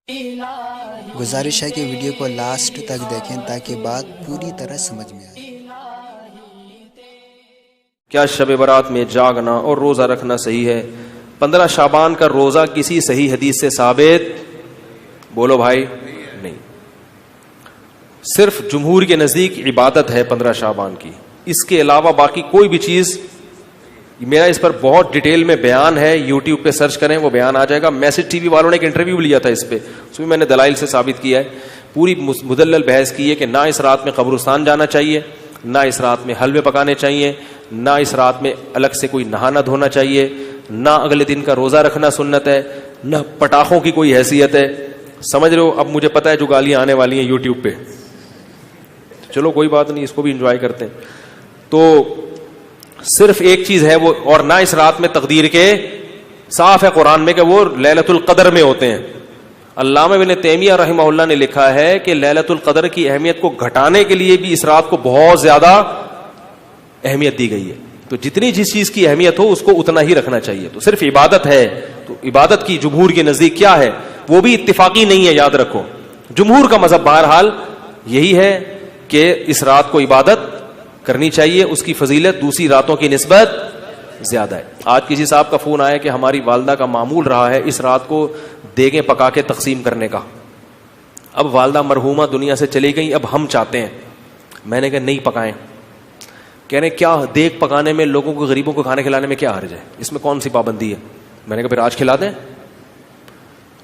گزارش ہے کہ ویڈیو کو لاسٹ تک دیکھیں تاکہ بات پوری طرح سمجھ میں آئے۔ کیا شب برات میں جاگنا اور روزہ رکھنا صحیح ہے؟ 15 شعبان کا روزہ کسی صحیح حدیث سے ثابت بولو بھائی نہیں، صرف جمہور کے نزدیک عبادت ہے 15 شعبان کی، اس کے علاوہ باقی کوئی بھی چیز، میرا اس پر بہت ڈیٹیل میں بیان ہے، یوٹیوب پہ سرچ کریں وہ بیان آ جائے گا۔ میسج ٹی وی والوں نے ایک انٹرویو لیا تھا اس پہ، اس میں نے دلائل سے ثابت کیا ہے، پوری مدلل بحث کی ہے کہ نہ اس رات میں قبرستان جانا چاہیے، نہ اس رات میں حلوے پکانے چاہیے، نہ اس رات میں الگ سے کوئی نہانا دھونا چاہیے، نہ اگلے دن کا روزہ رکھنا سنت ہے، نہ پٹاخوں کی کوئی حیثیت ہے۔ سمجھ رہے ہو؟ اب مجھے پتا ہے جو گالیاں آنے والی ہیں یوٹیوب پہ، چلو کوئی بات نہیں، اس کو بھی انجوائے کرتے ہیں۔ تو صرف ایک چیز ہے وہ، اور نہ اس رات میں تقدیر کے، صاف ہے قرآن میں کہ وہ لیلۃ القدر میں ہوتے ہیں۔ علامہ ابن تیمیہ رحمہ اللہ نے لکھا ہے کہ لیلۃ القدر کی اہمیت کو گھٹانے کے لیے بھی اس رات کو بہت زیادہ اہمیت دی گئی ہے، تو جتنی جس چیز کی اہمیت ہو اس کو اتنا ہی رکھنا چاہیے۔ تو صرف عبادت ہے، تو عبادت کی جمہور کے نزدیک کیا ہے، وہ بھی اتفاقی نہیں ہے، یاد رکھو۔ جمہور کا مذہب بہرحال یہی ہے کہ اس رات کو عبادت کرنی چاہیے، اس کی فضیلت دوسری راتوں کی نسبت زیادہ ہے۔ آج کسی صاحب کا فون آیا کہ ہماری والدہ کا معمول رہا ہے اس رات کو دیگیں پکا کے تقسیم کرنے کا، اب والدہ مرحومہ دنیا سے چلی گئی، اب ہم چاہتے ہیں۔ میں نے کہا نہیں پکائیں۔ کہہ رہے کیا دیگ پکانے میں، لوگوں کو، غریبوں کو کھانے کھلانے میں کیا حرج ہے، اس میں کون سی پابندی ہے؟ میں نے کہا پھر آج کھلا دیں،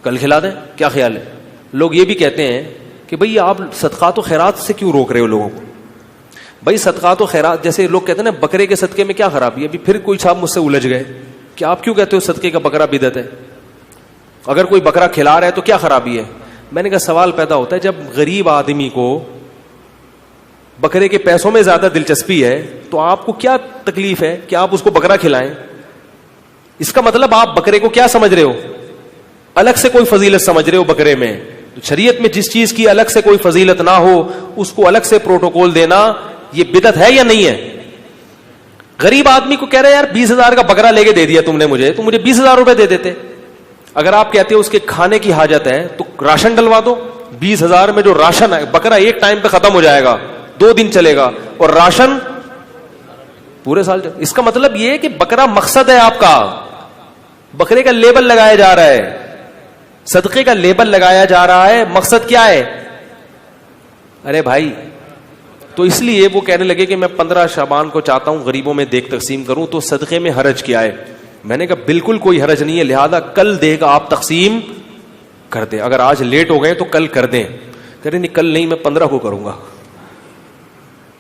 کل کھلا دیں، کیا خیال ہے؟ لوگ یہ بھی کہتے ہیں کہ بھئی آپ صدقات و خیرات سے کیوں روک رہے ہو لوگوں کو؟ بھائی صدقات و خیرات، جیسے لوگ کہتے ہیں نا بکرے کے صدقے میں کیا خرابی ہے، ابھی پھر کوئی صاحب مجھ سے الجھ گئے کہ آپ کیوں کہتے ہو صدقے کا بکرا بدعت ہے، اگر کوئی بکرا کھلا رہا ہے تو کیا خرابی ہے؟ میں نے کہا سوال پیدا ہوتا ہے، جب غریب آدمی کو بکرے کے پیسوں میں زیادہ دلچسپی ہے تو آپ کو کیا تکلیف ہے کہ آپ اس کو بکرا کھلائیں؟ اس کا مطلب آپ بکرے کو کیا سمجھ رہے ہو، الگ سے کوئی فضیلت سمجھ رہے ہو بکرے میں۔ شریعت میں جس چیز کی الگ سے کوئی فضیلت نہ ہو اس کو الگ سے پروٹوکول دینا یہ بدعت ہے یا نہیں ہے؟ غریب آدمی کو کہہ رہے یار 20,000 کا بکرا لے کے دے دیا تم نے مجھے، تو مجھے 20,000 روپے دے دیتے۔ اگر آپ کہتے ہو اس کے کھانے کی حاجت ہے تو راشن ڈلوا دو، 20,000 میں جو راشن ہے، بکرا ایک ٹائم پہ ختم ہو جائے گا، 2 دن چلے گا، اور راشن پورے سال چلے۔ اس کا مطلب یہ ہے کہ بکرا مقصد ہے آپ کا، بکرے کا لیبل لگایا جا رہا ہے، صدقے کا لیبل لگایا جا رہا ہے، مقصد کیا ہے؟ ارے بھائی، تو اس لیے وہ کہنے لگے کہ میں 15 شعبان کو چاہتا ہوں غریبوں میں دیگ تقسیم کروں، تو صدقے میں حرج کیا ہے؟ میں نے کہا بالکل کوئی حرج نہیں ہے، لہذا کل دیگ آپ تقسیم کر دیں، اگر آج لیٹ ہو گئے تو کل کر دیں۔ کہہ رہے نہیں کل نہیں، میں 15 کو کروں گا۔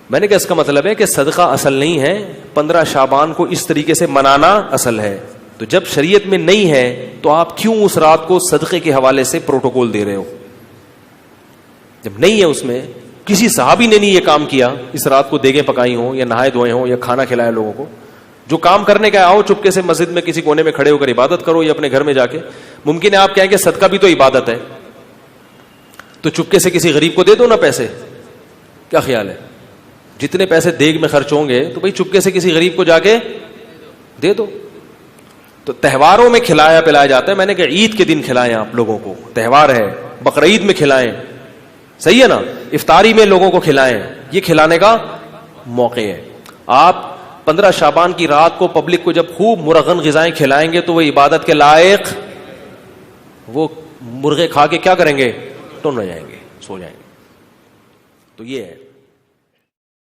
میں نے کہا اس کا مطلب ہے کہ صدقہ اصل نہیں ہے، 15 شعبان کو اس طریقے سے منانا اصل ہے۔ تو جب شریعت میں نہیں ہے تو آپ کیوں اس رات کو صدقے کے حوالے سے پروٹوکول دے رہے ہو؟ جب نہیں ہے، اس میں کسی صحابی نے نہیں یہ کام کیا، اس رات کو دیگیں پکائی ہوں یا نہائے دھوئے ہوں یا کھانا کھلایا لوگوں کو۔ جو کام کرنے کا آؤ چپکے سے مسجد میں کسی کونے میں کھڑے ہو کر عبادت کرو، یا اپنے گھر میں جا کے۔ ممکن ہے آپ کہیں کہ صدقہ بھی تو عبادت ہے، تو چپکے سے کسی غریب کو دے دو نا پیسے، کیا خیال ہے؟ جتنے پیسے دیگ میں خرچ ہوں گے تو بھائی چپکے سے کسی غریب کو جا کے دے دو۔ تو تہواروں میں کھلایا پلایا جاتا ہے، میں نے کہا عید کے دن کھلائیں آپ لوگوں کو، تہوار ہے، بقرعید میں کھلائیں، صحیح ہے نا، افطاری میں لوگوں کو کھلائیں، یہ کھلانے کا موقع ہے۔ آپ 15 شعبان کی رات کو پبلک کو جب خوب مرغن غذائیں کھلائیں گے تو وہ عبادت کے لائق، وہ مرغے کھا کے کیا کریں گے؟ ٹن ہو جائیں گے، سو جائیں گے۔ تو یہ ہے۔